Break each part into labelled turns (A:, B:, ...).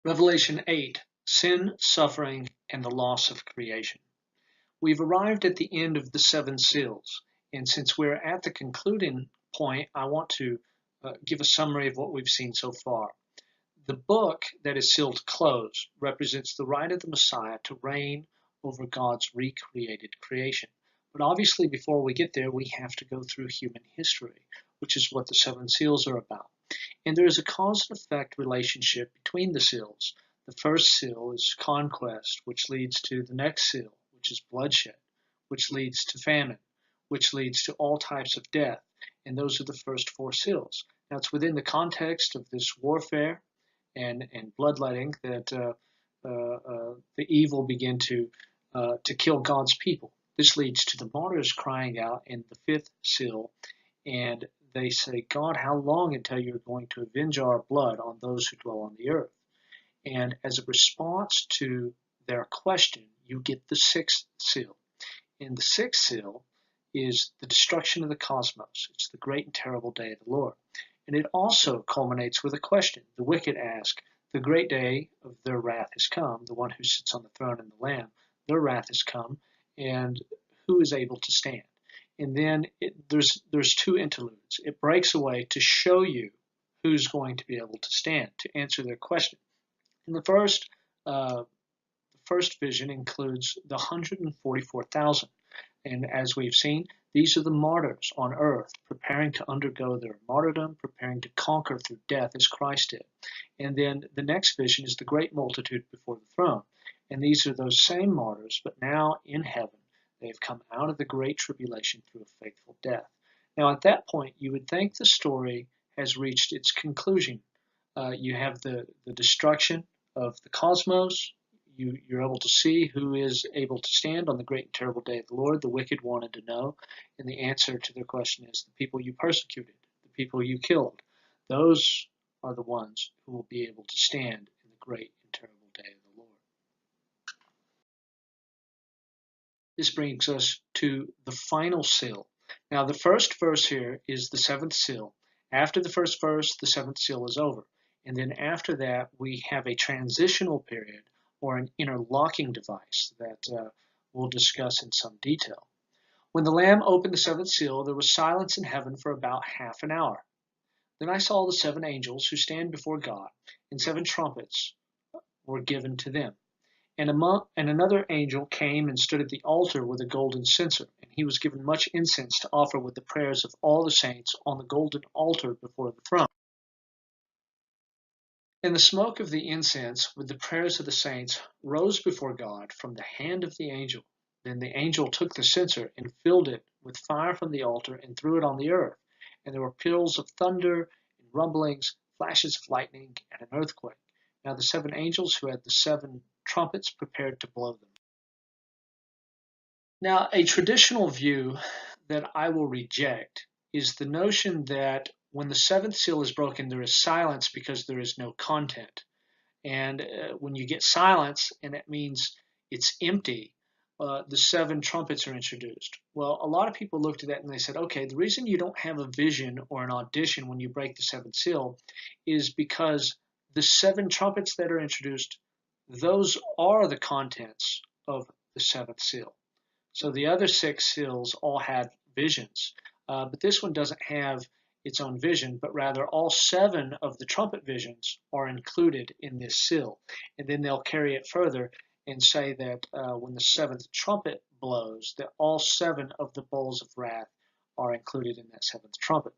A: Revelation 8, Sin, Suffering, and the Loss of Creation. We've arrived at the end of the seven seals, and since we're at the concluding point, I want to give a summary of what we've seen so far. The book that is sealed closed represents the right of the Messiah to reign over God's recreated creation. But obviously, before we get there, we have to go through human history, which is what the seven seals are about. And there is a cause and effect relationship between the seals. The first seal is conquest, which leads to the next seal, which is bloodshed, which leads to famine, which leads to all types of death. And those are the first four seals. Now, it's within the context of this warfare and bloodletting that the evil begin to kill God's people. This leads to the martyrs crying out in the fifth seal, and they say, God, how long until you're going to avenge our blood on those who dwell on the earth? And as a response to their question, you get the sixth seal. And the sixth seal is the destruction of the cosmos. It's the great and terrible day of the Lord. And it also culminates with a question. The wicked ask, the great day of their wrath has come, the one who sits on the throne and the Lamb, their wrath has come, and who is able to stand? And then there's two interludes. It breaks away to show you who's going to be able to stand, to answer their question. And the first vision includes the 144,000. And as we've seen, these are the martyrs on earth, preparing to undergo their martyrdom, preparing to conquer through death as Christ did. And then the next vision is the great multitude before the throne. And these are those same martyrs, but now in heaven. They've come out of the great tribulation through a faithful death. Now, at that point, you would think the story has reached its conclusion. You have the destruction of the cosmos. You're able to see who is able to stand on the great and terrible day of the Lord. The wicked wanted to know, and the answer to their question is the people you persecuted, the people you killed. Those are the ones who will be able to stand in the great and terrible day of the Lord. This brings us to the final seal. Now, the first verse here is the seventh seal. After the first verse, the seventh seal is over. And then after that, we have a transitional period or an interlocking device that we'll discuss in some detail. When the Lamb opened the seventh seal, there was silence in heaven for about half an hour. Then I saw the seven angels who stand before God, and seven trumpets were given to them. And another angel came and stood at the altar with a golden censer, and he was given much incense to offer with the prayers of all the saints on the golden altar before the throne. And the smoke of the incense with the prayers of the saints rose before God from the hand of the angel. Then the angel took the censer and filled it with fire from the altar and threw it on the earth. And there were peals of thunder and rumblings, flashes of lightning, and an earthquake. Now the seven angels who had the seven trumpets prepared to blow them. Now, a traditional view that I will reject is the notion that when the seventh seal is broken, there is silence because there is no content. And when you get silence, and it means it's empty, the seven trumpets are introduced. Well, a lot of people looked at that and they said, okay, the reason you don't have a vision or an audition when you break the seventh seal is because the seven trumpets that are introduced, those are the contents of the seventh seal. So the other six seals all had visions, but this one doesn't have its own vision, but rather all seven of the trumpet visions are included in this seal. And then they'll carry it further and say that when the seventh trumpet blows, that all seven of the bowls of wrath are included in that seventh trumpet.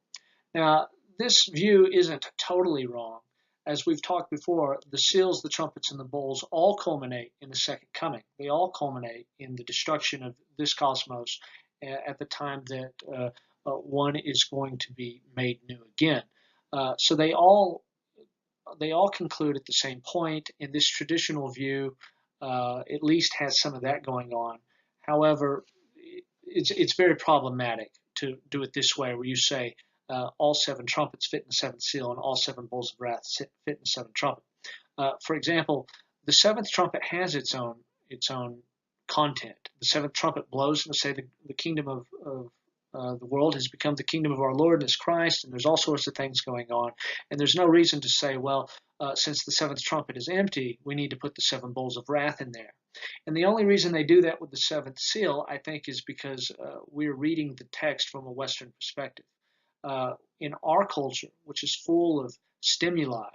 A: Now, this view isn't totally wrong. As we've talked before, the seals, the trumpets, and the bowls all culminate in the second coming. They all culminate in the destruction of this cosmos at the time that one is going to be made new again. So they all conclude at the same point, and this traditional view at least has some of that going on. However, it's very problematic to do it this way, where you say all seven trumpets fit in the seventh seal and all seven bowls of wrath fit in the seventh trumpet. For example, the seventh trumpet has its own content. The seventh trumpet blows, and say the kingdom of the world has become the kingdom of our Lord and His Christ, and there's all sorts of things going on. And there's no reason to say, well, since the seventh trumpet is empty, we need to put the seven bowls of wrath in there. And the only reason they do that with the seventh seal, I think, is because we're reading the text from a Western perspective. In our culture, which is full of stimuli,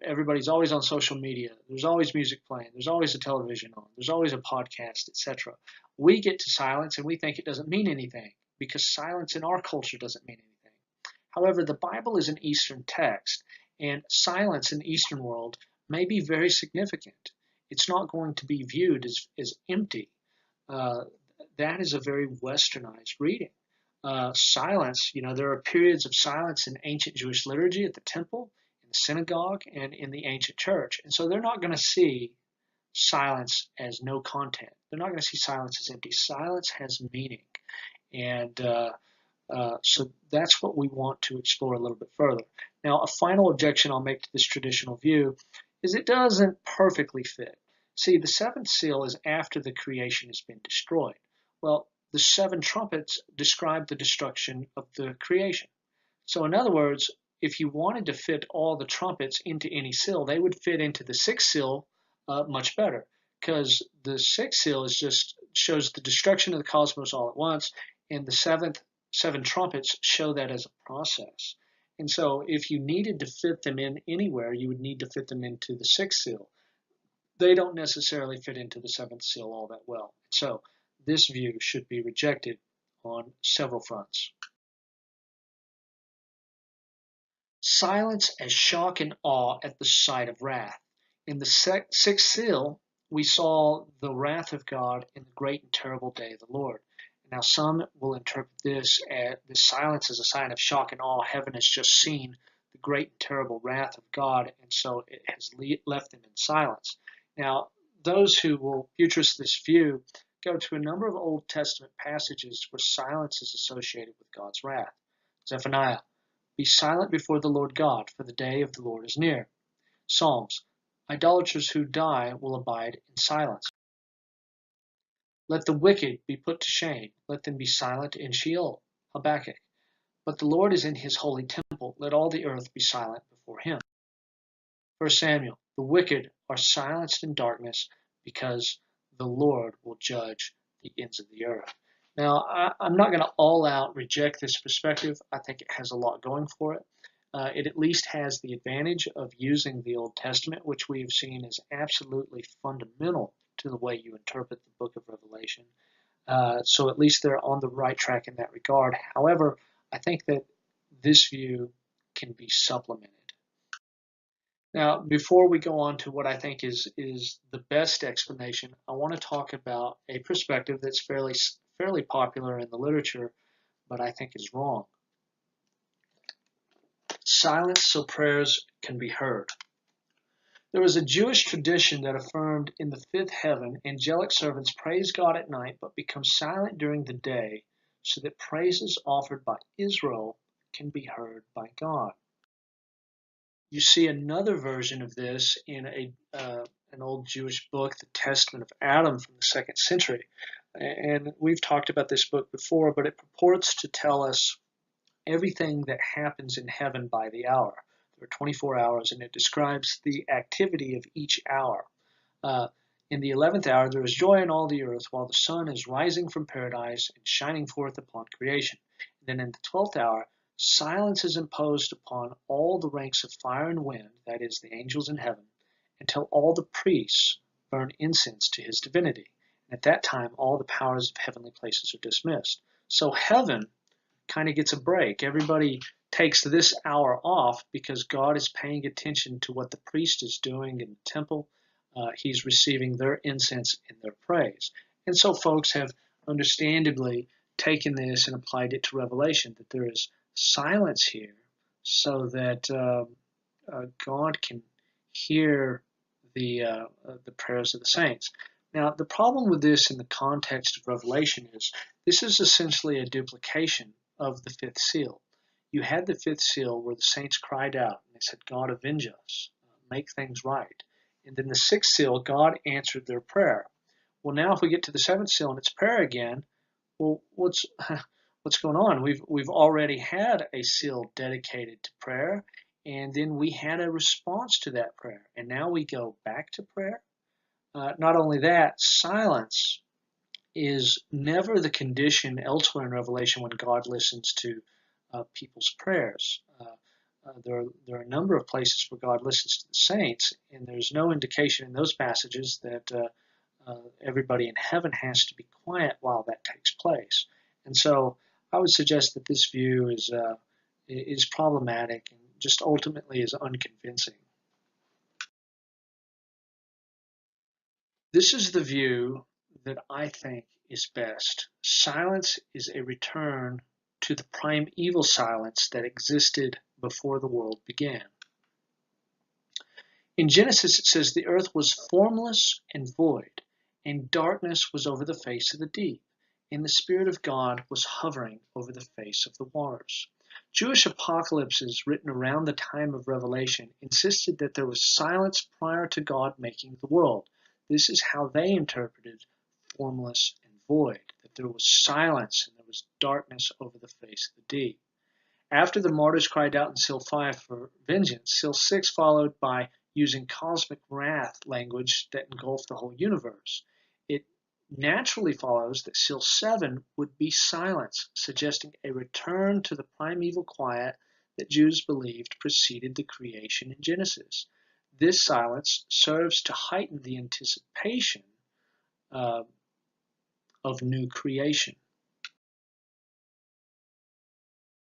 A: everybody's always on social media. There's always music playing. There's always a television on. There's always a podcast, etc. We get to silence and we think it doesn't mean anything because silence in our culture doesn't mean anything. However, the Bible is an Eastern text, and silence in the Eastern world may be very significant. It's not going to be viewed as empty. Uh, that is a very westernized reading. Silence, there are periods of silence in ancient Jewish liturgy at the temple, in the synagogue, and in the ancient church. And so they're not going to see silence as no content. They're not going to see silence as empty. Silence has meaning. And so that's what we want to explore a little bit further. Now, a final objection I'll make to this traditional view is it doesn't perfectly fit. See, the seventh seal is after the creation has been destroyed. Well, the seven trumpets describe the destruction of the creation. So in other words, if you wanted to fit all the trumpets into any seal, they would fit into the sixth seal much better, because the sixth seal just shows the destruction of the cosmos all at once, and the seven trumpets show that as a process. And so if you needed to fit them in anywhere, you would need to fit them into the sixth seal. They don't necessarily fit into the seventh seal all that well. So this view should be rejected on several fronts. Silence as shock and awe at the sight of wrath. In the sixth seal, we saw the wrath of God in the great and terrible day of the Lord. Now, some will interpret this silence as a sign of shock and awe. Heaven has just seen the great and terrible wrath of God, and so it has left them in silence. Now, those who will buttress this view go to a number of Old Testament passages where silence is associated with God's wrath. Zephaniah, be silent before the Lord God, for the day of the Lord is near. Psalms, idolaters who die will abide in silence. Let the wicked be put to shame. Let them be silent in Sheol. Habakkuk, but the Lord is in his holy temple. Let all the earth be silent before him. 1 Samuel, the wicked are silenced in darkness because the Lord will judge the ends of the earth. Now, I'm not going to all out reject this perspective. I think it has a lot going for it. It at least has the advantage of using the Old Testament, which we have seen is absolutely fundamental to the way you interpret the book of Revelation. So at least they're on the right track in that regard. However, I think that this view can be supplemented. Now, before we go on to what I think is the best explanation, I want to talk about a perspective that's fairly popular in the literature, but I think is wrong. Silence so prayers can be heard. There was a Jewish tradition that affirmed in the fifth heaven, angelic servants praise God at night but become silent during the day so that praises offered by Israel can be heard by God. You see another version of this in an old Jewish book, the Testament of Adam from the 2nd century. And we've talked about this book before, but it purports to tell us everything that happens in heaven by the hour. There are 24 hours, and it describes the activity of each hour. In the 11th hour, there is joy in all the earth, while the sun is rising from paradise and shining forth upon creation. And then in the 12th hour, silence is imposed upon all the ranks of fire and wind, that is, the angels in heaven, until all the priests burn incense to his divinity. And at that time, all the powers of heavenly places are dismissed. So heaven kind of gets a break. Everybody takes this hour off because God is paying attention to what the priest is doing in the temple. He's receiving their incense and their praise. And so folks have understandably taken this and applied it to Revelation, that there is silence here so that God can hear the prayers of the saints. Now, the problem with this in the context of Revelation is this is essentially a duplication of the fifth seal. You had the fifth seal where the saints cried out and they said, God, avenge us, make things right. And then the sixth seal, God answered their prayer. Well, now if we get to the seventh seal and it's prayer again, well, what's going on? We've already had a seal dedicated to prayer, and then we had a response to that prayer, and now we go back to prayer. Not only that, silence is never the condition elsewhere in Revelation when God listens to people's prayers. There are a number of places where God listens to the saints, and there's no indication in those passages that everybody in heaven has to be quiet while that takes place. And so I would suggest that this view is problematic and just ultimately is unconvincing. This is the view that I think is best. Silence is a return to the primeval silence that existed before the world began. In Genesis, it says the earth was formless and void, and darkness was over the face of the deep, and the Spirit of God was hovering over the face of the waters. Jewish apocalypses written around the time of Revelation insisted that there was silence prior to God making the world. This is how they interpreted formless and void, that there was silence and there was darkness over the face of the deep. After the martyrs cried out in Seal 5 for vengeance, Seal 6 followed by using cosmic wrath language that engulfed the whole universe. It naturally follows that Seal 7 would be silence, suggesting a return to the primeval quiet that Jews believed preceded the creation in Genesis. This silence serves to heighten the anticipation of new creation.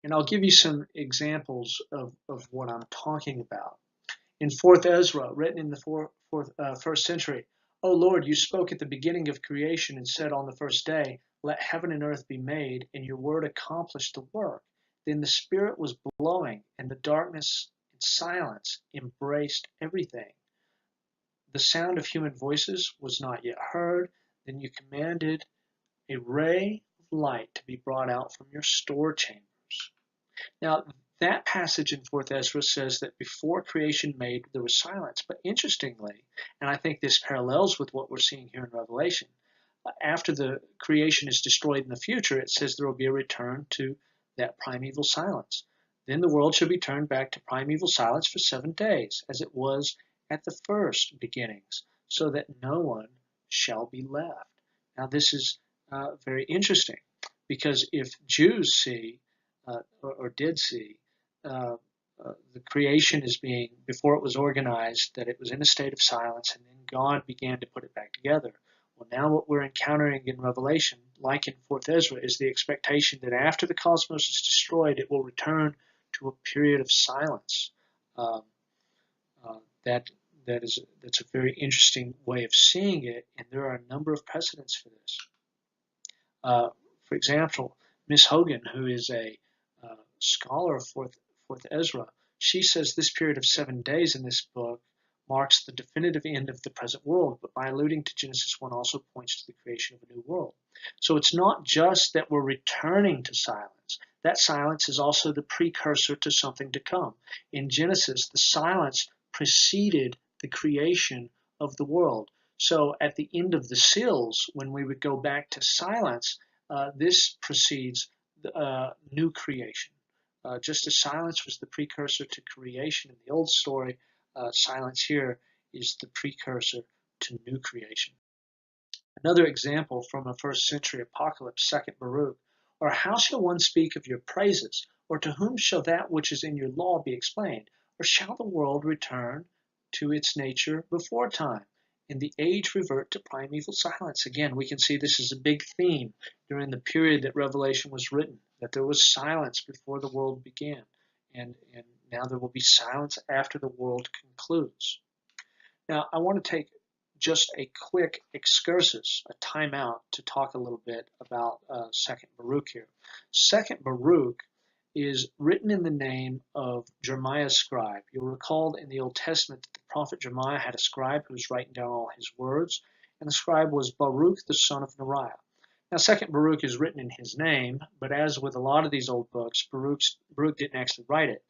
A: And I'll give you some examples of what I'm talking about. In 4th Ezra, written in the first century, O Lord, you spoke at the beginning of creation and said on the first day, let heaven and earth be made, and your word accomplished the work. Then the Spirit was blowing, and the darkness and silence embraced everything. The sound of human voices was not yet heard. Then you commanded a ray of light to be brought out from your store chambers. Now, that passage in 4th Ezra says that before creation made, there was silence. But interestingly, and I think this parallels with what we're seeing here in Revelation, after the creation is destroyed in the future, it says there will be a return to that primeval silence. Then the world shall be turned back to primeval silence for 7 days, as it was at the first beginnings, so that no one shall be left. Now, this is very interesting, because if Jews see or did see the creation as being, before it was organized, that it was in a state of silence, and then God began to put it back together. Well, now what we're encountering in Revelation, like in 4th Ezra, is the expectation that after the cosmos is destroyed, it will return to a period of silence. That's a very interesting way of seeing it, and there are a number of precedents for this. For example, Miss Hogan, who is a scholar of 4th Ezra, she says this period of 7 days in this book marks the definitive end of the present world, but by alluding to Genesis 1 also points to the creation of a new world. So it's not just that we're returning to silence. That silence is also the precursor to something to come. In Genesis, the silence preceded the creation of the world. So at the end of the seals, when we would go back to silence, this precedes new creation. Just as silence was the precursor to creation in the old story, silence here is the precursor to new creation. Another example from a first century apocalypse, 2nd Baruch, or how shall one speak of your praises? Or to whom shall that which is in your law be explained? Or shall the world return to its nature before time, and the age revert to primeval silence? Again, we can see this is a big theme during the period that Revelation was written, that there was silence before the world began, and now there will be silence after the world concludes. Now, I want to take just a quick excursus, a timeout, to talk a little bit about 2nd Baruch here. 2nd Baruch is written in the name of Jeremiah's scribe. You'll recall in the Old Testament that the prophet Jeremiah had a scribe who was writing down all his words, and the scribe was Baruch, the son of Neriah. Now, 2nd Baruch is written in his name, but as with a lot of these old books, Baruch didn't actually write it.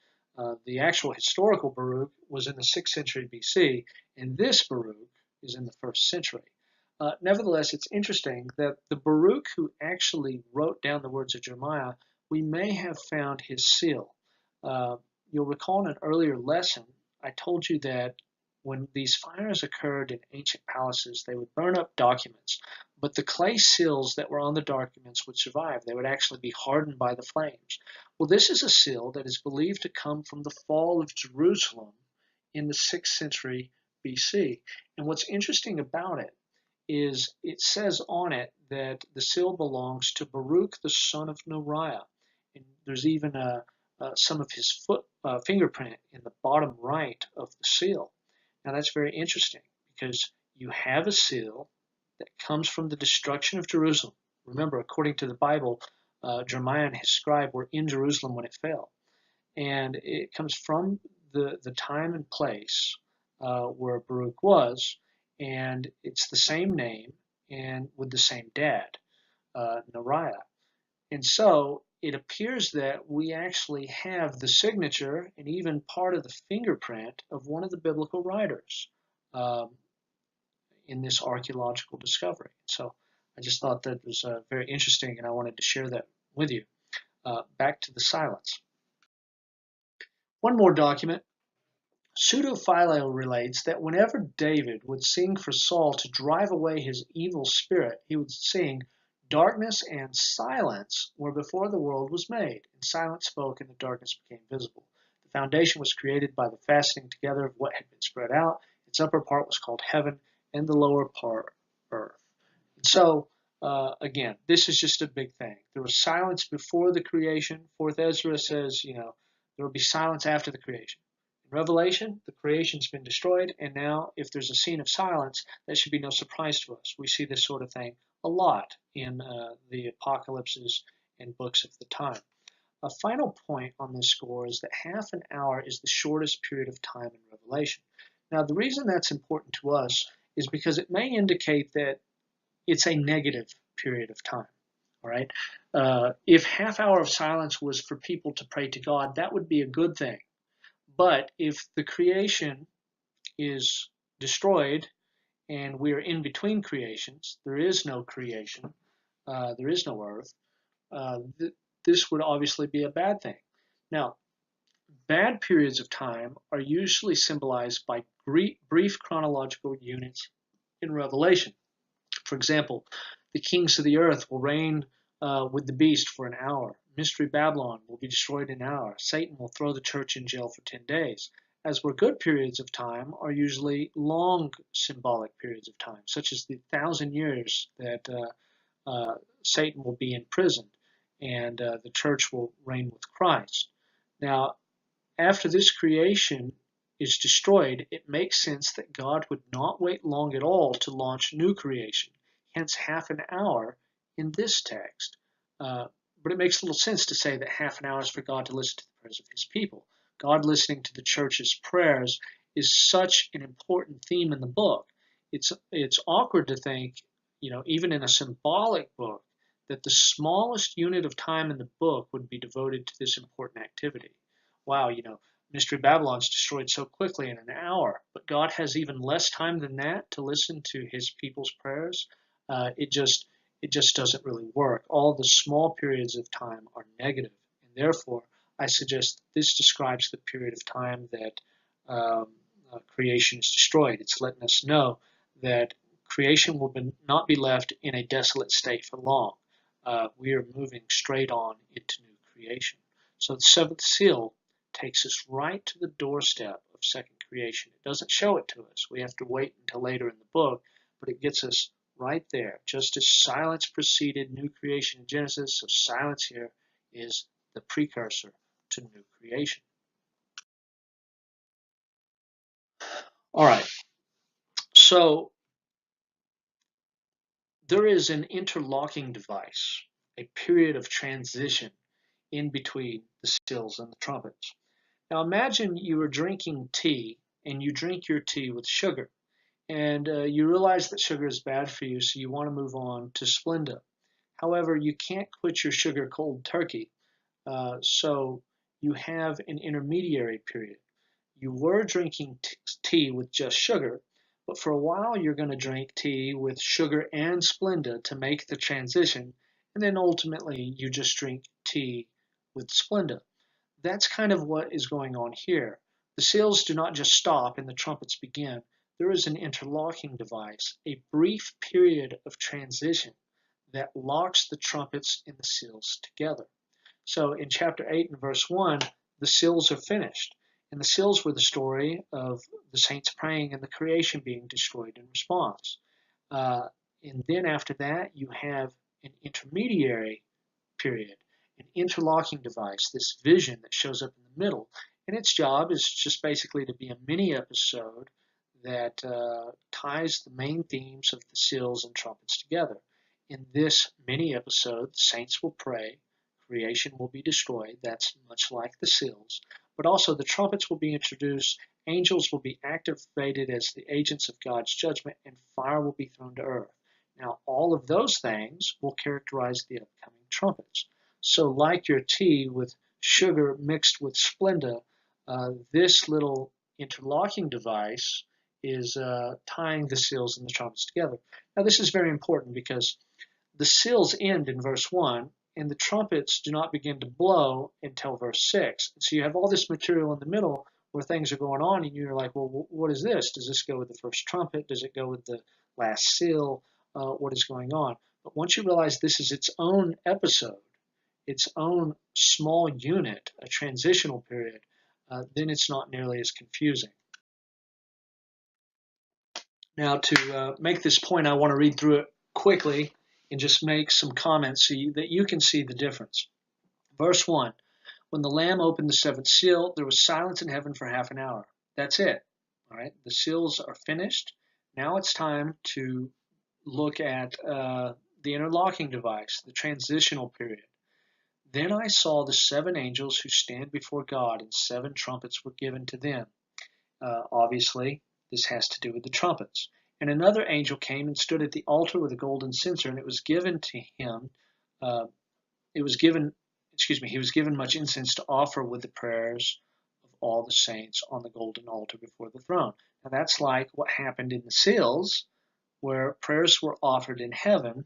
A: The actual historical Baruch was in the 6th century BC, and this Baruch is in the 1st century. Nevertheless, it's interesting that the Baruch who actually wrote down the words of Jeremiah, we may have found his seal. Uh, you'll recall in an earlier lesson, I told you that when these fires occurred in ancient palaces, they would burn up documents, but the clay seals that were on the documents would survive. They would actually be hardened by the flames. Well, this is a seal that is believed to come from the fall of Jerusalem in the 6th century BC. And what's interesting about it is it says on it that the seal belongs to Baruch the son of Neriah. And there's even some of his fingerprint in the bottom right of the seal. Now that's very interesting because you have a seal that comes from the destruction of Jerusalem. Remember, according to the Bible, Jeremiah and his scribe were in Jerusalem when it fell. And it comes from the time and place where Baruch was, and it's the same name and with the same dad, Neriah. And so it appears that we actually have the signature and even part of the fingerprint of one of the biblical writers um, in this archaeological discovery. So I just thought that was very interesting, and I wanted to share that with you. Back to the silence. One more document. Pseudo-Philo relates that whenever David would sing for Saul to drive away his evil spirit, he would sing, "Darkness and silence were before the world was made, and silence spoke, and the darkness became visible. The foundation was created by the fastening together of what had been spread out. Its upper part was called heaven, and the lower part earth." And so, again, this is just a big thing. There was silence before the creation. Fourth Ezra says, there will be silence after the creation. In Revelation, the creation's been destroyed, and now if there's a scene of silence, that should be no surprise to us. We see this sort of thing a lot in the apocalypses and books of the time. A final point on this score is that half an hour is the shortest period of time in Revelation. Now, the reason that's important to us is because it may indicate that it's a negative period of time. All right. If half hour of silence was for people to pray to God, that would be a good thing. But if the creation is destroyed and we are in between creations, there is no creation, there is no earth, this would obviously be a bad thing. Now, bad periods of time are usually symbolized by brief chronological units in Revelation. For example, the kings of the earth will reign with the beast for an hour. Mystery Babylon will be destroyed in an hour. Satan will throw the church in jail for 10 days. As where good periods of time are usually long symbolic periods of time, such as the 1,000 years that Satan will be imprisoned and the church will reign with Christ. Now, after this creation is destroyed, it makes sense that God would not wait long at all to launch new creation, hence half an hour in this text. But it makes little sense to say that half an hour is for God to listen to the prayers of his people. God listening to the church's prayers is such an important theme in the book. It's awkward to think, even in a symbolic book, that the smallest unit of time in the book would be devoted to this important activity. Wow, Mystery Babylon's destroyed so quickly in an hour, but God has even less time than that to listen to his people's prayers. It just doesn't really work. All the small periods of time are negative, and therefore I suggest this describes the period of time that creation is destroyed. It's letting us know that creation will not be left in a desolate state for long. We are moving straight on into new creation. So the seventh seal takes us right to the doorstep of second creation. It doesn't show it to us. We have to wait until later in the book, but it gets us right there. Just as silence preceded new creation in Genesis, so silence here is the precursor to new creation. All right, so there is an interlocking device, a period of transition in between the seals and the trumpets. Now imagine you are drinking tea and you drink your tea with sugar, and you realize that sugar is bad for you, so you want to move on to Splenda. However, you can't quit your sugar cold turkey, so you have an intermediary period. You were drinking tea with just sugar, But for a while, you're going to drink tea with sugar and Splenda to make the transition, and then ultimately you just drink tea with Splenda. That's kind of what is going on here. The seals do not just stop and the trumpets begin. There is an interlocking device, a brief period of transition that locks the trumpets and the seals together. So in chapter 8 and verse 1, the seals are finished. And the seals were the story of the saints praying and the creation being destroyed in response. And then after that, you have an intermediary period, an interlocking device, this vision that shows up in the middle. And its job is just basically to be a mini episode that ties the main themes of the seals and trumpets together. In this mini episode, the saints will pray, creation will be destroyed. That's much like the seals. But also the trumpets will be introduced, angels will be activated as the agents of God's judgment, and fire will be thrown to earth. Now, all of those things will characterize the upcoming trumpets. So like your tea with sugar mixed with Splenda, this little interlocking device is tying the seals and the trumpets together. Now, this is very important because the seals end in verse 1, and the trumpets do not begin to blow until verse 6. So you have all this material in the middle where things are going on, and you're like, well, what is this? Does this go with the first trumpet? Does it go with the last seal? What is going on? But once you realize this is its own episode, its own small unit, a transitional period, then it's not nearly as confusing. Now, to make this point, I want to read through it quickly and just make some comments so that you can see the difference. Verse 1, when the Lamb opened the seventh seal, there was silence in heaven for half an hour. That's it. All right, the seals are finished. Now it's time to look at the interlocking device, the transitional period. Then I saw the seven angels who stand before God, and seven trumpets were given to them. Obviously, this has to do with the trumpets. And another angel came and stood at the altar with a golden censer, and it was given to him. He was given much incense to offer with the prayers of all the saints on the golden altar before the throne. Now that's like what happened in the seals, where prayers were offered in heaven,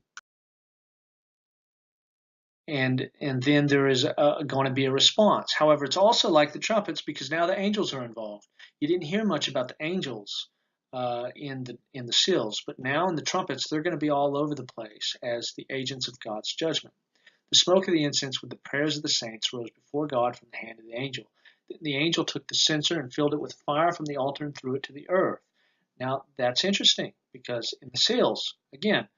A: and then there is going to be a response. However, it's also like the trumpets because now the angels are involved. You didn't hear much about the angels in the seals, but now in the trumpets they're going to be all over the place as the agents of God's judgment. The smoke of the incense with the prayers of the saints rose before God from the hand of the angel. The angel took the censer and filled it with fire from the altar and threw it to the earth. Now that's interesting because in the seals, again,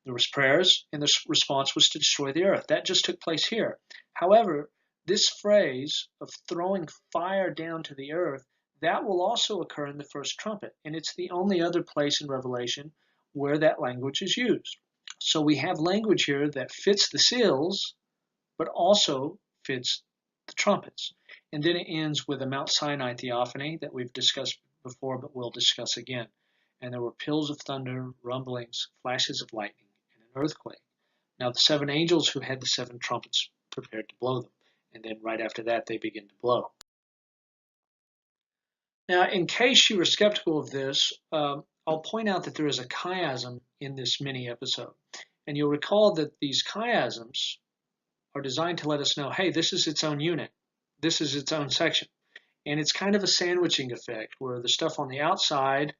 A: there was prayers, and the response was to destroy the earth. That just took place here. However, this phrase of throwing fire down to the earth, that will also occur in the first trumpet, and it's the only other place in Revelation where that language is used. So we have language here that fits the seals, but also fits the trumpets. And then it ends with a Mount Sinai theophany that we've discussed before, but we'll discuss again. And there were peals of thunder, rumblings, flashes of lightning, earthquake. Now the seven angels who had the seven trumpets prepared to blow them, and then right after that they begin to blow. Now, in case you were skeptical of this, I'll point out that there is a chiasm in this mini episode, and you'll recall that these chiasms are designed to let us know, hey, this is its own unit, this is its own section, and it's kind of a sandwiching effect where the stuff on the outside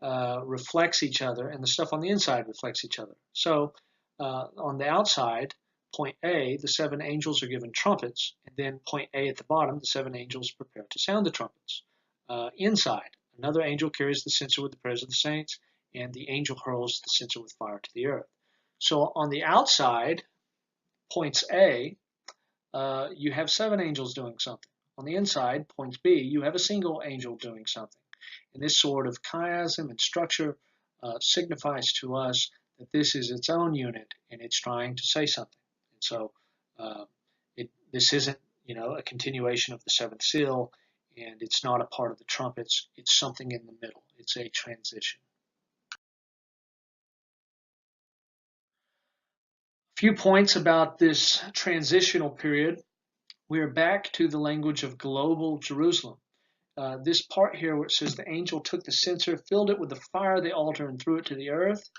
A: reflects each other, and the stuff on the inside reflects each other. So on the outside, point A, the seven angels are given trumpets, and then point A at the bottom, the seven angels prepare to sound the trumpets. Inside, another angel carries the censer with the prayers of the saints, and the angel hurls the censer with fire to the earth. So on the outside, points A, you have seven angels doing something. On the inside, points B, you have a single angel doing something. And this sort of chiasm and structure signifies to us that this is its own unit and it's trying to say something. And so this isn't, a continuation of the seventh seal, and it's not a part of the trumpets. It's something in the middle. It's a transition. A few points about this transitional period. We are back to the language of global Jerusalem. This part here where it says the angel took the censer, filled it with the fire of the altar, and threw it to the earth,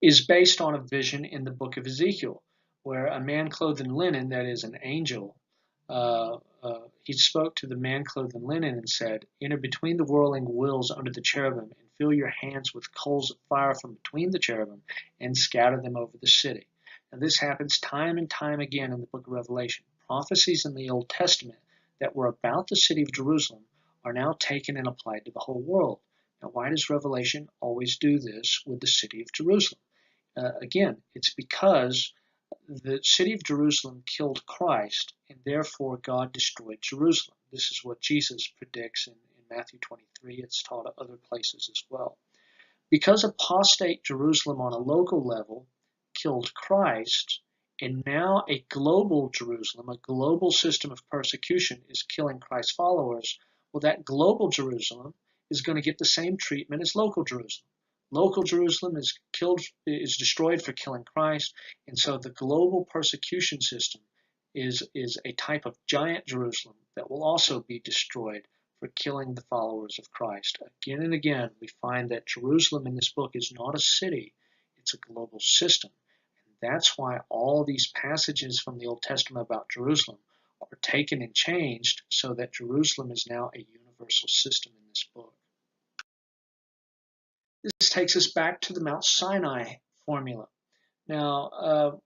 A: is based on a vision in the book of Ezekiel, where a man clothed in linen, that is an angel, he spoke to the man clothed in linen and said, enter between the whirling wheels under the cherubim, and fill your hands with coals of fire from between the cherubim, and scatter them over the city. Now this happens time and time again in the book of Revelation. Prophecies in the Old Testament that were about the city of Jerusalem are now taken and applied to the whole world. Now why does Revelation always do this with the city of Jerusalem? Again, it's because the city of Jerusalem killed Christ, and therefore God destroyed Jerusalem. This is what Jesus predicts in Matthew 23. It's taught at other places as well. Because apostate Jerusalem on a local level killed Christ, and now a global Jerusalem, a global system of persecution is killing Christ's followers, well, that global Jerusalem is going to get the same treatment as local Jerusalem. Local Jerusalem is destroyed for killing Christ, and so the global persecution system is a type of giant Jerusalem that will also be destroyed for killing the followers of Christ. Again and again, we find that Jerusalem in this book is not a city, it's a global system. And that's why all these passages from the Old Testament about Jerusalem are taken and changed so that Jerusalem is now a universal system in this book. This takes us back to the Mount Sinai formula. Now,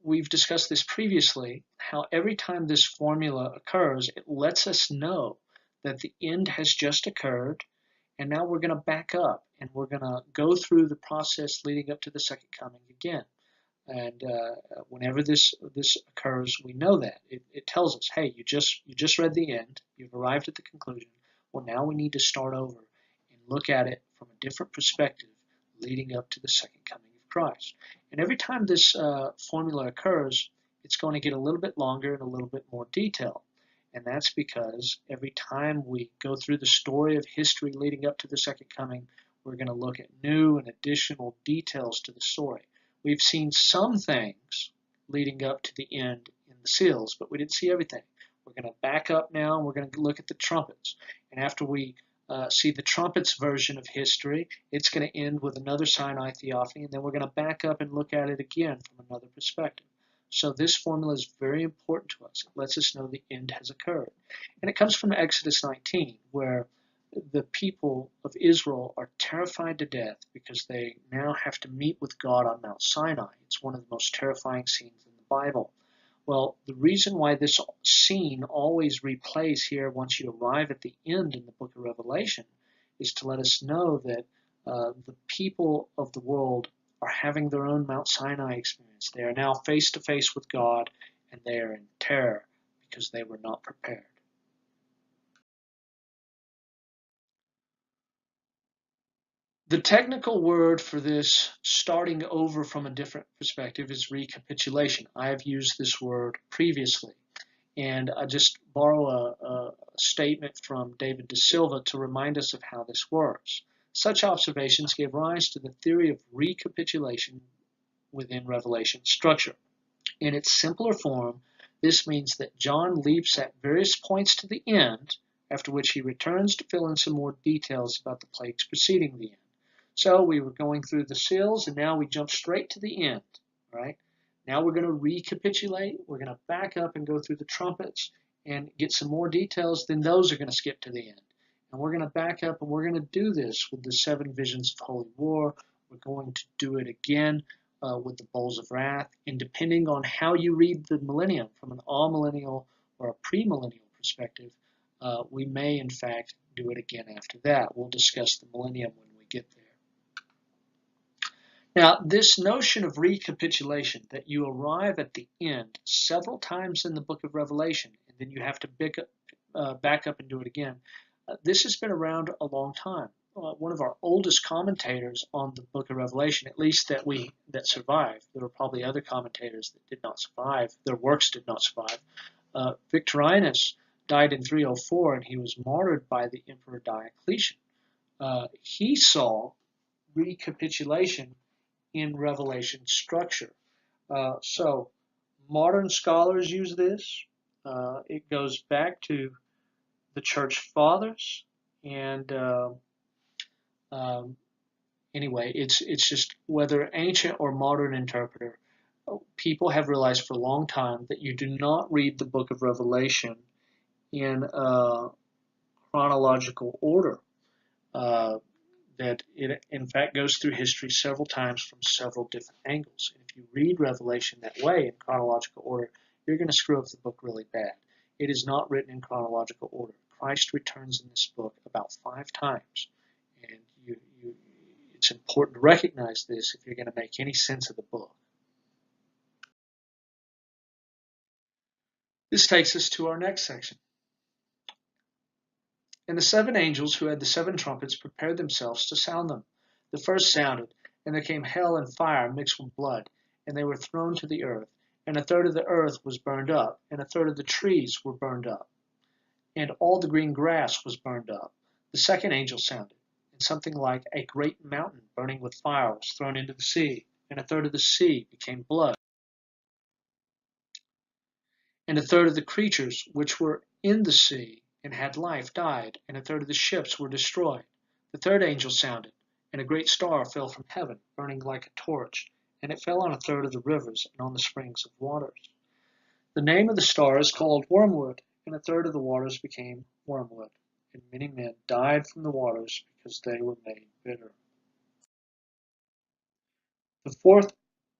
A: we've discussed this previously, how every time this formula occurs, it lets us know that the end has just occurred, and now we're going to back up, and we're going to go through the process leading up to the second coming again. And whenever this occurs, we know that. It tells us, hey, you just read the end, you've arrived at the conclusion, well, now we need to start over and look at it from a different perspective leading up to the second coming of Christ. And every time this formula occurs, it's going to get a little bit longer and a little bit more detailed. And that's because every time we go through the story of history leading up to the second coming, we're going to look at new and additional details to the story. We've seen some things leading up to the end in the seals, but we didn't see everything. We're going to back up now, and we're going to look at the trumpets. And after we see the trumpets version of history, it's going to end with another Sinai theophany, and then we're going to back up and look at it again from another perspective. So this formula is very important to us. It lets us know the end has occurred. And it comes from Exodus 19, where the people of Israel are terrified to death because they now have to meet with God on Mount Sinai. It's one of the most terrifying scenes in the Bible. Well, the reason why this scene always replays here once you arrive at the end in the book of Revelation is to let us know that the people of the world are having their own Mount Sinai experience. They are now face to face with God, and they are in terror because they were not prepared. The technical word for this starting over from a different perspective is recapitulation. I have used this word previously, and I just borrow a statement from David De Silva to remind us of how this works. Such observations gave rise to the theory of recapitulation within Revelation structure. In its simpler form, this means that John leaps at various points to the end, after which he returns to fill in some more details about the plagues preceding the end. So we were going through the seals, and now we jump straight to the end, right? Now we're going to recapitulate. We're going to back up and go through the trumpets and get some more details. Then those are going to skip to the end. And we're going to back up, and we're going to do this with the 7 visions of holy war. We're going to do it again with the bowls of wrath. And depending on how you read the millennium, from an all-millennial or a premillennial perspective, we may, in fact, do it again after that. We'll discuss the millennium when we get there. Now, this notion of recapitulation, that you arrive at the end several times in the book of Revelation, and then you have to back up and do it again, this has been around a long time. One of our oldest commentators on the book of Revelation, at least that survived, there were probably other commentators that did not survive, their works did not survive. Victorinus died in 304, and he was martyred by the Emperor Diocletian. He saw recapitulation in Revelation structure. So modern scholars use this. It goes back to the church fathers, and um, anyway, it's just whether ancient or modern interpreter, people have realized for a long time that you do not read the book of Revelation in chronological order. Uh, that it in fact goes through history several times from several different angles. And if you read Revelation that way in chronological order, you're going to screw up the book really bad. It is not written in chronological order. Christ returns in this book about 5 times, and it's important to recognize this if you're going to make any sense of the book. This takes us to our next section. And the 7 angels who had the 7 trumpets prepared themselves to sound them. The first sounded, and there came hail and fire mixed with blood, and they were thrown to the earth. And a third of the earth was burned up, and a third of the trees were burned up, and all the green grass was burned up. The second angel sounded, and something like a great mountain burning with fire was thrown into the sea, and a third of the sea became blood. And a third of the creatures which were in the sea and had life died, and a third of the ships were destroyed. The third angel sounded, and a great star fell from heaven, burning like a torch, and it fell on a third of the rivers and on the springs of waters. The name of the star is called Wormwood, and a third of the waters became wormwood, and many men died from the waters because they were made bitter. The fourth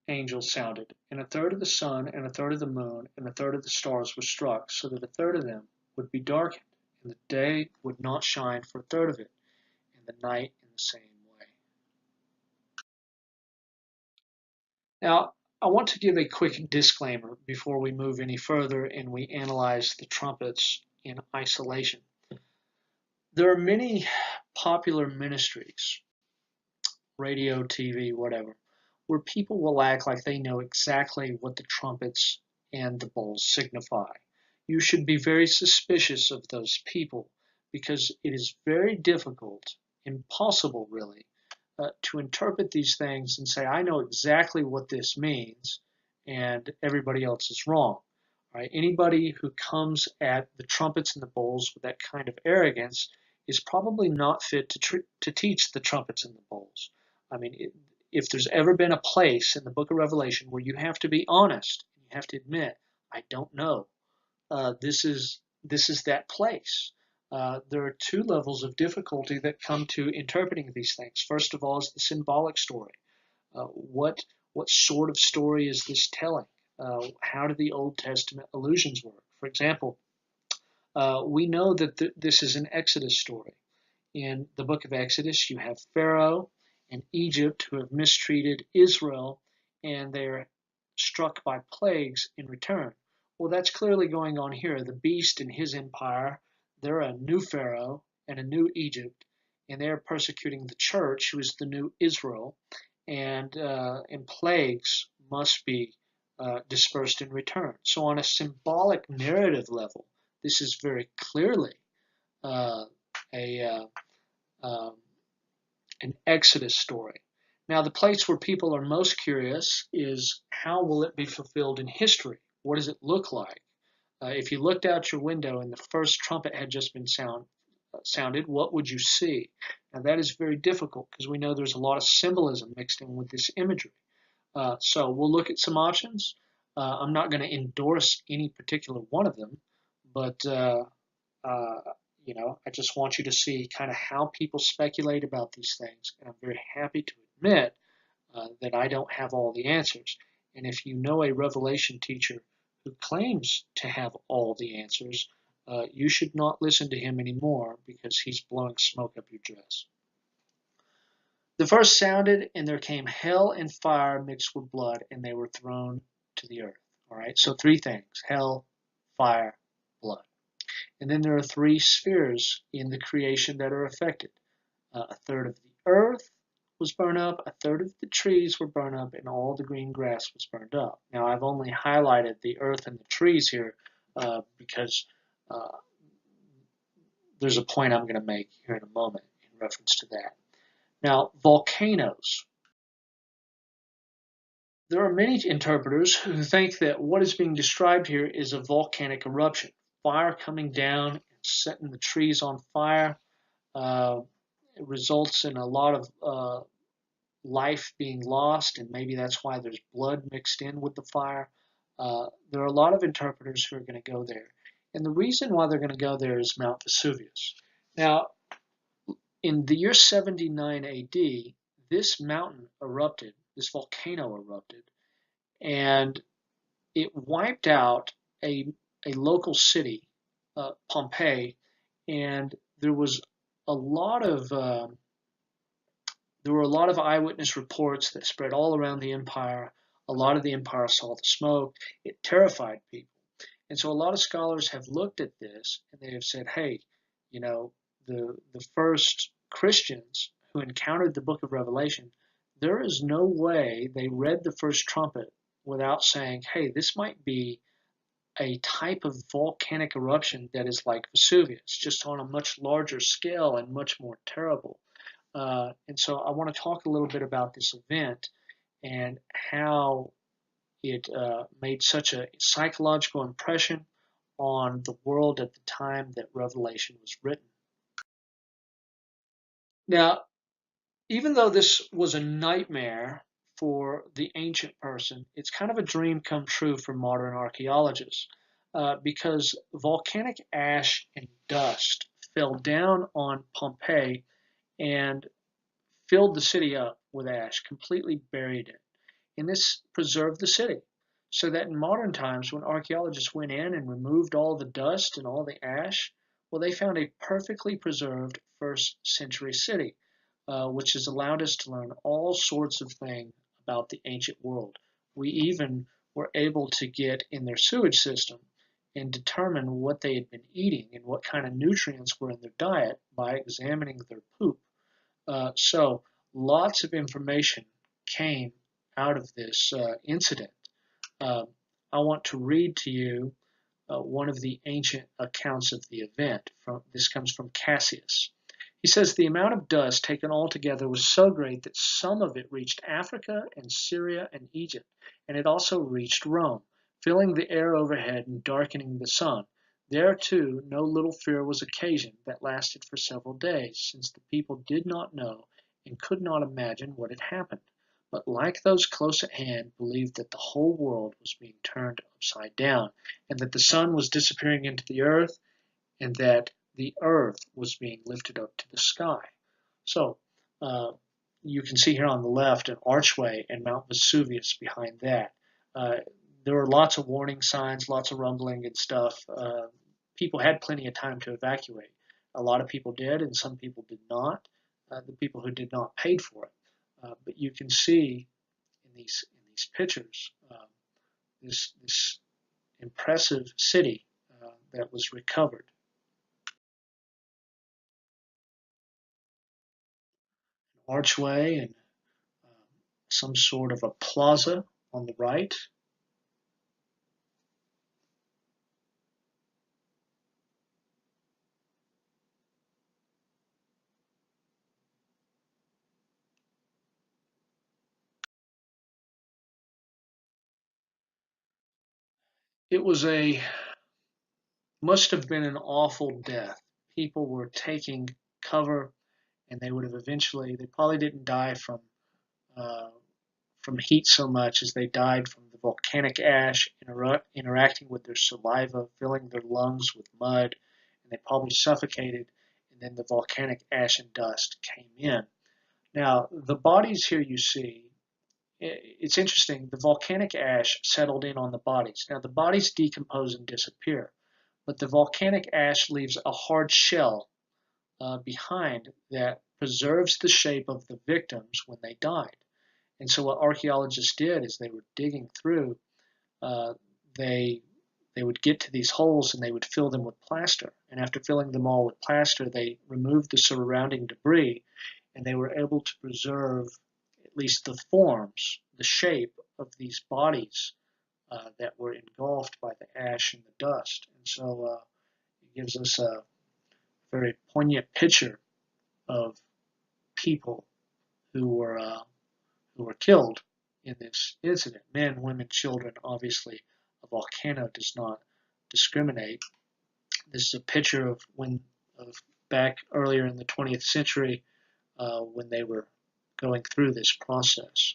A: angel sounded, and a third of the sun, and a third of the moon, and a third of the stars were struck, so that a third of them would be darkened, and the day would not shine for a third of it, and the night in the same way. Now, I want to give a quick disclaimer before we move any further and we analyze the trumpets in isolation. There are many popular ministries, radio, TV, whatever, where people will act like they know exactly what the trumpets and the bowls signify. You should be very suspicious of those people because it is very difficult, impossible really, to interpret these things and say, I know exactly what this means, and everybody else is wrong. Right? Anybody who comes at the trumpets and the bowls with that kind of arrogance is probably not fit to teach the trumpets and the bowls. I mean, if there's ever been a place in the book of Revelation where you have to be honest, you have to admit, I don't know. This is that place. There are 2 levels of difficulty that come to interpreting these things. First of all is the symbolic story. What sort of story is this telling? How do the Old Testament allusions work? For example, we know that this is an Exodus story. In the book of Exodus, you have Pharaoh and Egypt who have mistreated Israel, and they're struck by plagues in return. Well, that's clearly going on here. The beast and his empire, they're a new Pharaoh and a new Egypt, and they're persecuting the church, who is the new Israel, and plagues must be dispersed in return. So on a symbolic narrative level, this is very clearly uh, a um, an Exodus story. Now, the place where people are most curious is how will it be fulfilled in history? What does it look like? If you looked out your window and the first trumpet had just been sounded, what would you see? Now, that is very difficult because we know there's a lot of symbolism mixed in with this imagery. So we'll look at some options. I'm not going to endorse any particular one of them, but uh, I just want you to see kind of how people speculate about these things, and I'm very happy to admit that I don't have all the answers. And if you know a Revelation teacher who claims to have all the answers, you should not listen to him anymore because he's blowing smoke up your dress. The first sounded, and there came hail and fire mixed with blood, and they were thrown to the earth. All right, so 3 things: hail, fire, blood. And then there are 3 spheres in the creation that are affected. A third of the earth was burned up, a third of the trees were burned up, and all the green grass was burned up. Now, I've only highlighted the earth and the trees here because there's a point I'm going to make here in a moment in reference to that. Now, volcanoes. There are many interpreters who think that what is being described here is a volcanic eruption, fire coming down and setting the trees on fire. It results in a lot of life being lost, and maybe that's why there's blood mixed in with the fire. There are a lot of interpreters who are going to go there. And the reason why they're going to go there is Mount Vesuvius. Now, in the year 79 AD, this mountain erupted, this volcano erupted, and it wiped out a, a local city, Pompeii, and a lot of there were a lot of eyewitness reports that spread all around the empire. A lot of the empire saw the smoke. It terrified people. And so a lot of scholars have looked at this and they have said, hey, you know, the first Christians who encountered the book of Revelation, there is no way they read the first trumpet without saying, hey, this might be a type of volcanic eruption that is like Vesuvius, just on a much larger scale and much more terrible. And so I want to talk a little bit about this event and how it made such a psychological impression on the world at the time that Revelation was written. Now, even though this was a nightmare for the ancient person, it's kind of a dream come true for modern archaeologists because volcanic ash and dust fell down on Pompeii and filled the city up with ash, completely buried it. And this preserved the city. So that in modern times, when archaeologists went in and removed all the dust and all the ash, well, they found a perfectly preserved first century city, which has allowed us to learn all sorts of things about the ancient world. We even were able to get in their sewage system and determine what they had been eating and what kind of nutrients were in their diet by examining their poop. So lots of information came out of this incident. Uh, I want to read to you one of the ancient accounts of the event. This comes from Cassius. He says the amount of dust taken altogether was so great that some of it reached Africa and Syria and Egypt, and it also reached Rome, filling the air overhead and darkening the sun. There, too, no little fear was occasioned that lasted for several days, since the people did not know and could not imagine what had happened, but like those close at hand, believed that the whole world was being turned upside down, and that the sun was disappearing into the earth, and that the earth was being lifted up to the sky. So you can see here on the left an archway and Mount Vesuvius behind that. Uh, there were lots of warning signs, lots of rumbling and stuff. People had plenty of time to evacuate. A lot of people did, and some people did not. The people who did not paid for it. But you can see in these pictures this impressive city that was recovered. Archway and some sort of a plaza on the right. It was must have been an awful death. People were taking cover, and they probably didn't die uh, from heat so much as they died from the volcanic ash interacting with their saliva, filling their lungs with mud, and they probably suffocated, and then the volcanic ash and dust came in. Now, the bodies here you see, it's interesting, the volcanic ash settled in on the bodies. Now, the bodies decompose and disappear, but the volcanic ash leaves a hard shell behind that preserves the shape of the victims when they died. And so what archaeologists did is they were digging through, uh, they they would get to these holes and they would fill them with plaster. And after filling them all with plaster, they removed the surrounding debris, and they were able to preserve at least the forms, the shape of these bodies that were engulfed by the ash and the dust. And so it gives us a very poignant picture of people who were uh, who were killed in this incident. Men, women, children. Obviously, a volcano does not discriminate. This is a picture of back earlier in the 20th century when they were going through this process.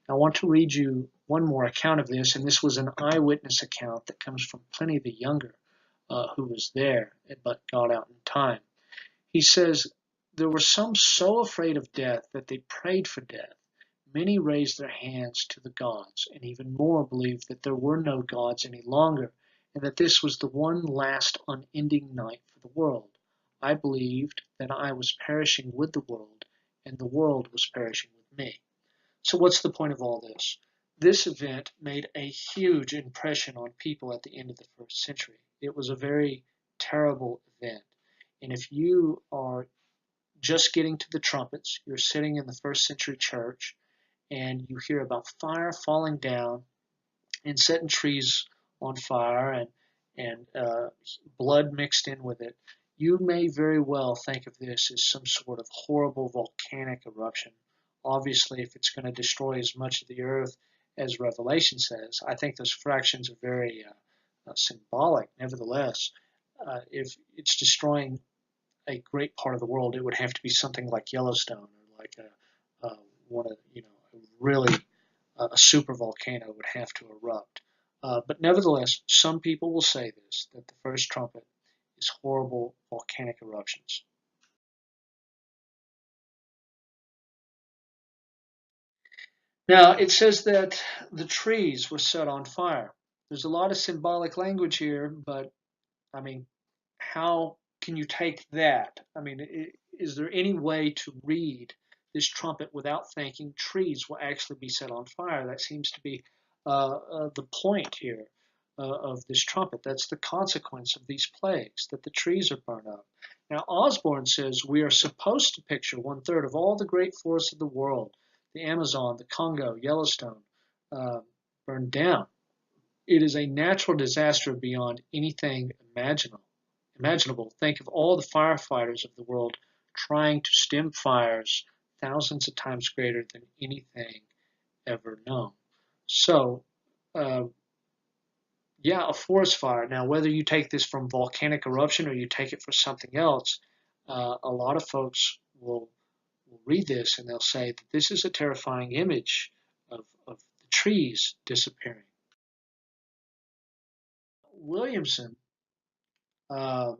A: I want to read you one more account of this, and this was an eyewitness account that comes from Pliny the Younger, who was there but got out in time. He says, there were some so afraid of death that they prayed for death. Many raised their hands to the gods, and even more believed that there were no gods any longer, and that this was the one last unending night for the world. I believed that I was perishing with the world, and the world was perishing with me. So what's the point of all this? This event made a huge impression on people at the end of the first century. It was a very terrible event. And if you are just getting to the trumpets, you're sitting in the first century church, and you hear about fire falling down and setting trees on fire and blood mixed in with it, you may very well think of this as some sort of horrible volcanic eruption. Obviously, if it's going to destroy as much of the earth as Revelation says, I think those fractions are very symbolic. Nevertheless, if it's destroying a great part of the world, it would have to be something like Yellowstone or like one of a really a super volcano would have to erupt. But nevertheless, some people will say this, that the first trumpet is horrible volcanic eruptions. Now, it says that the trees were set on fire. There's a lot of symbolic language here, but I mean, how can you take that? I mean, is there any way to read this trumpet without thinking trees will actually be set on fire? That seems to be the point here of this trumpet. That's the consequence of these plagues, that the trees are burned up. Now, Osborne says we are supposed to picture one-third of all the great forests of the world, the Amazon, the Congo, Yellowstone, uh, burned down. It is a natural disaster beyond anything imaginable. Think of all the firefighters of the world trying to stem fires thousands of times greater than anything ever known. So, uh, yeah, a forest fire. Now, whether you take this from volcanic eruption or you take it for something else, a lot of folks will read this and they'll say that this is a terrifying image of the trees disappearing. Williamson uh,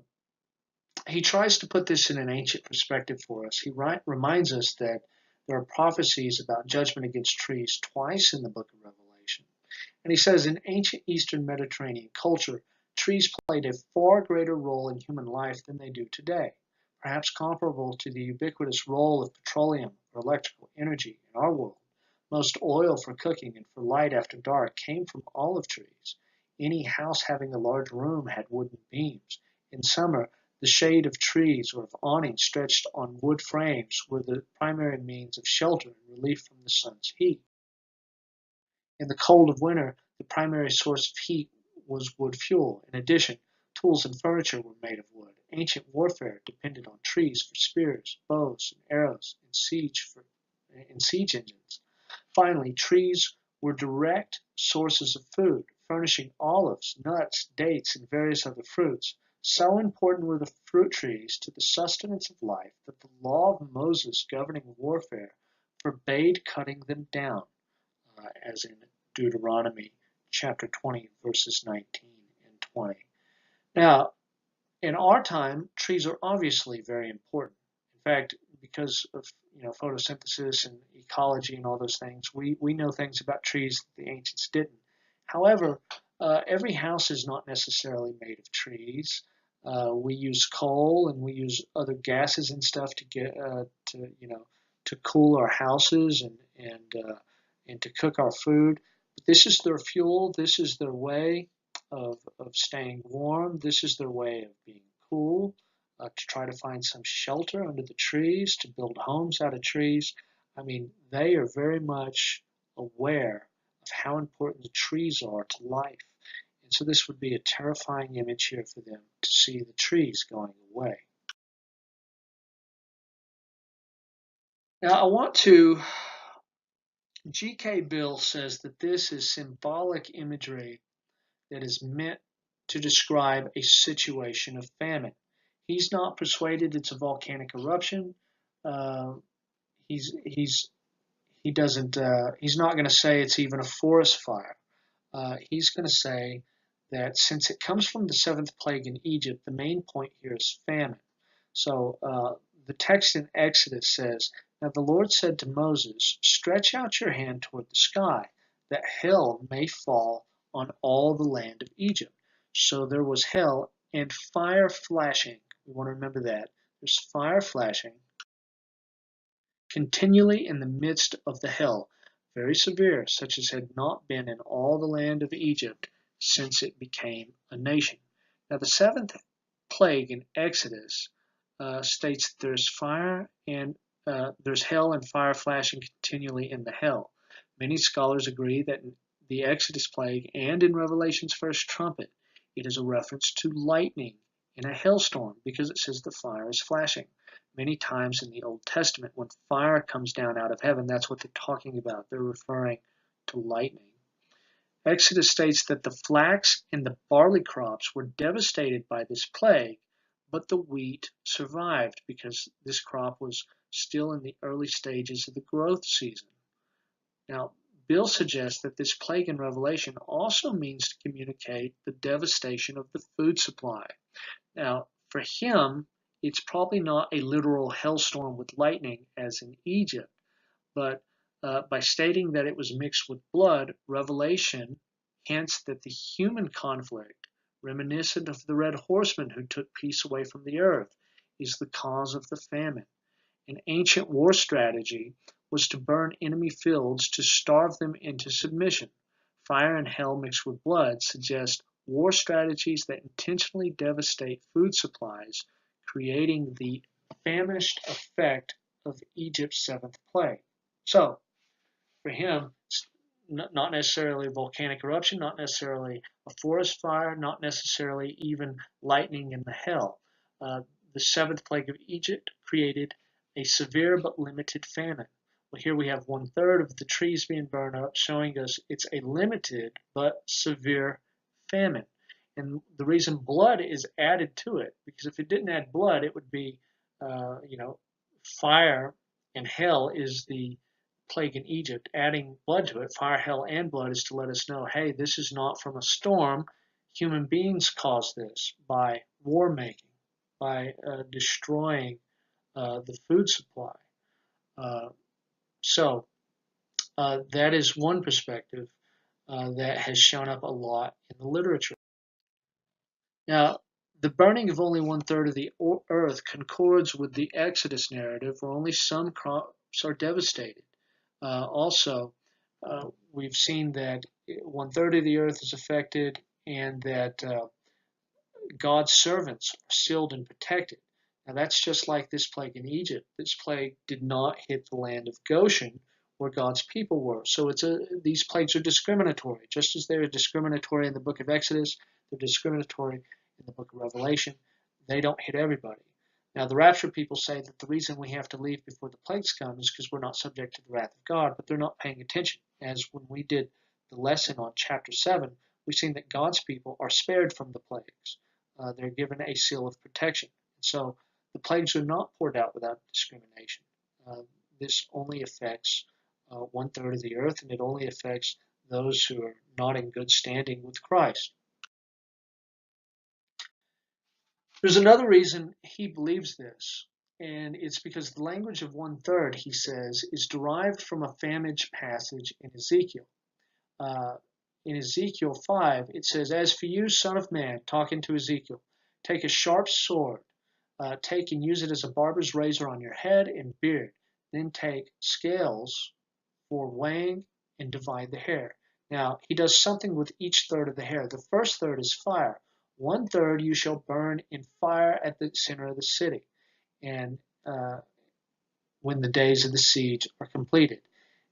A: he tries to put this in an ancient perspective for us. He reminds us that there are prophecies about judgment against trees twice in the book of Revelation. And he says in ancient Eastern Mediterranean culture, trees played a far greater role in human life than they do today, perhaps comparable to the ubiquitous role of petroleum or electrical energy in our world. Most oil for cooking and for light after dark came from olive trees. Any house having a large room had wooden beams. In summer, the shade of trees or of awnings stretched on wood frames were the primary means of shelter and relief from the sun's heat. In the cold of winter, the primary source of heat was wood fuel. In addition, tools and furniture were made of wood. Ancient warfare depended on trees for spears, bows, and arrows, and siege engines. Finally, trees were direct sources of food, furnishing olives, nuts, dates, and various other fruits. So important were the fruit trees to the sustenance of life that the law of Moses governing warfare forbade cutting them down, as in Deuteronomy chapter 20, verses 19 and 20. Now, in our time, trees are obviously very important. In fact, because of photosynthesis and ecology and all those things, we know things about trees that the ancients didn't. However, every house is not necessarily made of trees. We use coal and we use other gases and stuff to get to cool our houses and to cook our food. But this is their fuel. This is their way of staying warm. This is their way of being cool, to try to find some shelter under the trees, to build homes out of trees. I mean, they are very much aware of how important the trees are to life. And so this would be a terrifying image here for them to see the trees going away. Now, G.K. Bill says that this is symbolic imagery that is meant to describe a situation of famine. He's not persuaded it's a volcanic eruption. Uh, he's he doesn't. He's not going to say it's even a forest fire. He's going to say that since it comes from the seventh plague in Egypt, the main point here is famine. So the text in Exodus says, "Now the Lord said to Moses, stretch out your hand toward the sky, that hail may fall on all the land of Egypt." So there was hail and fire flashing. We want to remember that. There's fire flashing continually in the midst of the hail, very severe, such as had not been in all the land of Egypt since it became a nation. Now, the seventh plague in Exodus states that there's hail and fire flashing continually in the hail. Many scholars agree that in the Exodus plague and in Revelation's first trumpet, it is a reference to lightning in a hailstorm because it says the fire is flashing. Many times in the Old Testament, when fire comes down out of heaven, that's what they're talking about. They're referring to lightning. Exodus states that the flax and the barley crops were devastated by this plague, but the wheat survived because this crop was still in the early stages of the growth season. Now, Bill suggests that this plague in Revelation also means to communicate the devastation of the food supply. Now, for him, it's probably not a literal hailstorm with lightning as in Egypt, but by stating that it was mixed with blood, Revelation hints that the human conflict, reminiscent of the red horsemen who took peace away from the earth, is the cause of the famine. An ancient war strategy was to burn enemy fields to starve them into submission. Fire and hail mixed with blood suggest war strategies that intentionally devastate food supplies, creating the famished effect of Egypt's seventh plague. So, for him, it's not necessarily a volcanic eruption, not necessarily a forest fire, not necessarily even lightning in the hail. The seventh plague of Egypt created a severe but limited famine. Well, here we have 1/3 of the trees being burned up, showing us it's a limited but severe famine. And the reason blood is added to it, because if it didn't add blood, it would be, fire and hail is the plague in Egypt. Adding blood to it, fire, hail, and blood, is to let us know, hey, this is not from a storm. Human beings caused this by war making, by destroying the food supply. Uh, so that is one perspective that has shown up a lot in the literature. Now, the burning of only 1/3 of the earth concords with the Exodus narrative, where only some crops are devastated. Also, we've seen that 1/3 of the earth is affected, and that God's servants are sealed and protected. Now, that's just like this plague in Egypt. This plague did not hit the land of Goshen, where God's people were. So these plagues are discriminatory. Just as they're discriminatory in the book of Exodus, they're discriminatory in the book of Revelation. They don't hit everybody. Now, the rapture people say that the reason we have to leave before the plagues come is because we're not subject to the wrath of God, but they're not paying attention. As when we did the lesson on chapter 7, we've seen that God's people are spared from the plagues. They're given a seal of protection. And so the plagues are not poured out without discrimination. This only affects 1/3 of the earth, and it only affects those who are not in good standing with Christ. There's another reason he believes this, and it's because the language of 1/3, he says, is derived from a famine passage in Ezekiel. In Ezekiel 5, it says, "As for you, son of man," talking to Ezekiel, "take a sharp sword, take and use it as a barber's razor on your head and beard. Then take scales for weighing and divide the hair." Now, he does something with each third of the hair. The first third is fire. 1/3 you shall burn in fire at the center of the city, and when the days of the siege are completed.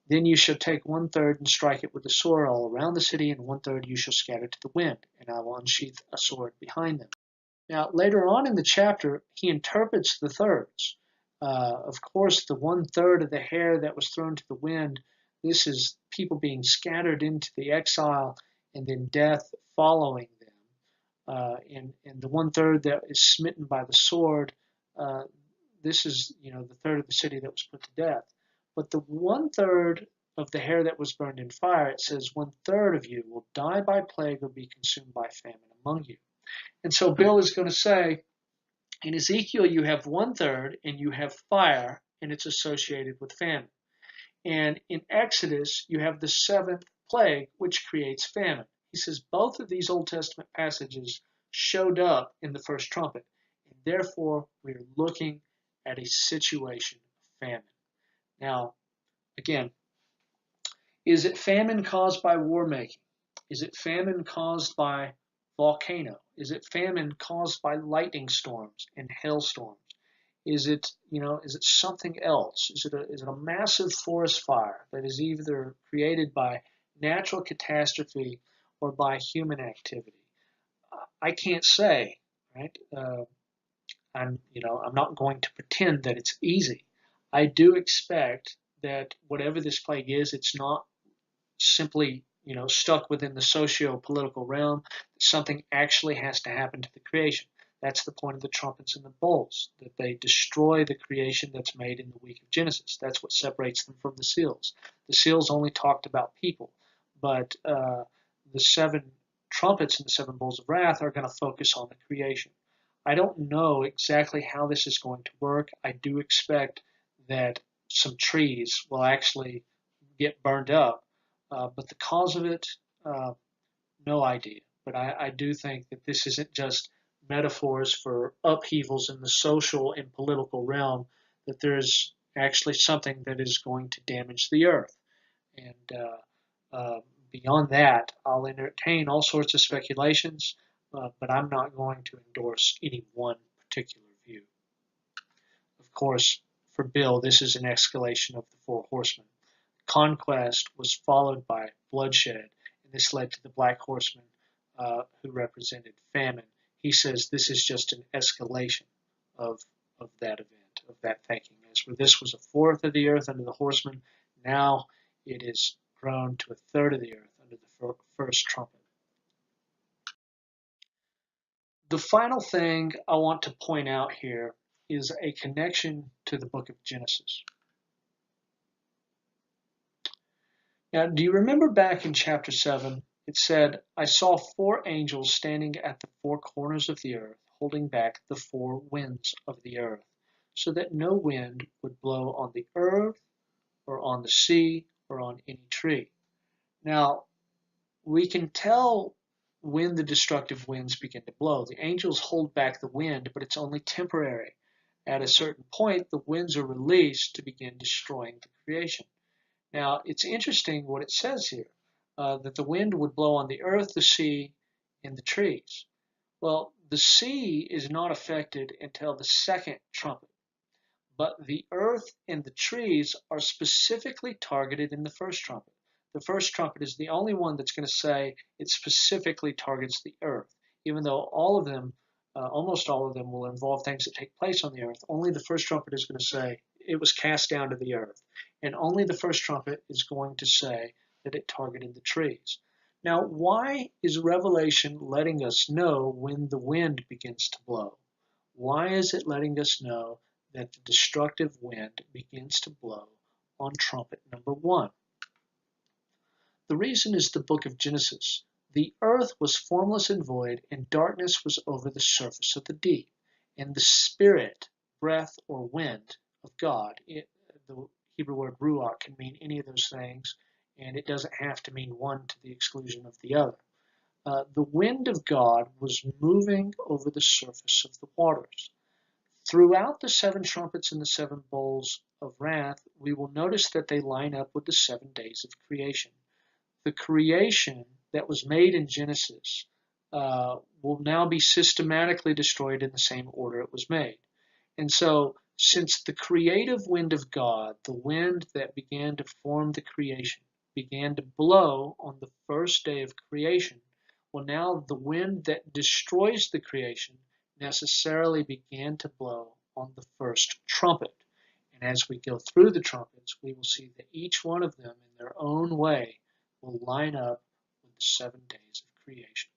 A: Then you shall take 1/3 and strike it with the sword all around the city, and 1/3 you shall scatter to the wind, and I will unsheath a sword behind them. Now, later on in the chapter, he interprets the thirds. Of course, the 1/3 of the hair that was thrown to the wind, this is people being scattered into the exile and then death following them. And the 1/3 that is smitten by the sword, this is, the third of the city that was put to death. But the 1/3 of the hair that was burned in fire, it says 1/3 of you will die by plague or be consumed by famine among you. And so Bill is going to say, in Ezekiel, you have 1/3 and you have fire, and it's associated with famine. And in Exodus, you have the 7th plague, which creates famine. He says both of these Old Testament passages showed up in the first trumpet. And therefore, we're looking at a situation of famine. Now, again, is it famine caused by war making? Is it famine caused by volcano? Is it famine caused by lightning storms and hailstorms? Is it, is it something else? Is it a massive forest fire that is either created by natural catastrophe or by human activity? I can't say, right? I'm not going to pretend that it's easy. I do expect that whatever this plague is, it's not simply, stuck within the socio-political realm. Something actually has to happen to the creation. That's the point of the trumpets and the bowls, that they destroy the creation that's made in the week of Genesis. That's what separates them from the seals. The seals only talked about people, but the 7 trumpets and the 7 bowls of wrath are going to focus on the creation. I don't know exactly how this is going to work. I do expect that some trees will actually get burned up, but the cause of it, no idea. But I do think that this isn't just metaphors for upheavals in the social and political realm, that there's actually something that is going to damage the earth. And beyond that, I'll entertain all sorts of speculations, but I'm not going to endorse any one particular view. Of course, for Bill, this is an escalation of the 4 horsemen. Conquest was followed by bloodshed, and this led to the Black Horsemen, who represented famine. He says this is just an escalation of that event, of that thinking. As where this was 1/4 of the earth under the horsemen, now it is grown to 1/3 of the earth under the first trumpet. The final thing I want to point out here is a connection to the book of Genesis. Now, do you remember back in chapter 7, it said, I saw 4 angels standing at the 4 corners of the earth, holding back the 4 winds of the earth, so that no wind would blow on the earth, or on the sea, or on any tree. Now, we can tell when the destructive winds begin to blow. The angels hold back the wind, but it's only temporary. At a certain point, the winds are released to begin destroying the creation. Now, it's interesting what it says here, that the wind would blow on the earth, the sea, and the trees. Well, the sea is not affected until the 2nd trumpet, but the earth and the trees are specifically targeted in the 1st trumpet. The 1st trumpet is the only one that's going to say it specifically targets the earth, even though all of them, almost all of them, will involve things that take place on the earth. Only the 1st trumpet is going to say it was cast down to the earth, and only the 1st trumpet is going to say that it targeted the trees. Now, why is Revelation letting us know when the wind begins to blow? Why is it letting us know that the destructive wind begins to blow on trumpet number 1? The reason is the book of Genesis. The earth was formless and void, and darkness was over the surface of the deep. And the spirit, breath, or wind of God, the Hebrew word ruach can mean any of those things, and it doesn't have to mean one to the exclusion of the other. The wind of God was moving over the surface of the waters. Throughout the 7 trumpets and the 7 bowls of wrath, we will notice that they line up with the 7 days of creation. The creation that was made in Genesis will now be systematically destroyed in the same order it was made. And so, since the creative wind of God, the wind that began to form the creation, began to blow on the first day of creation, well, now the wind that destroys the creation necessarily began to blow on the first trumpet. And as we go through the trumpets, we will see that each one of them, in their own way, will line up with the 7 days of creation.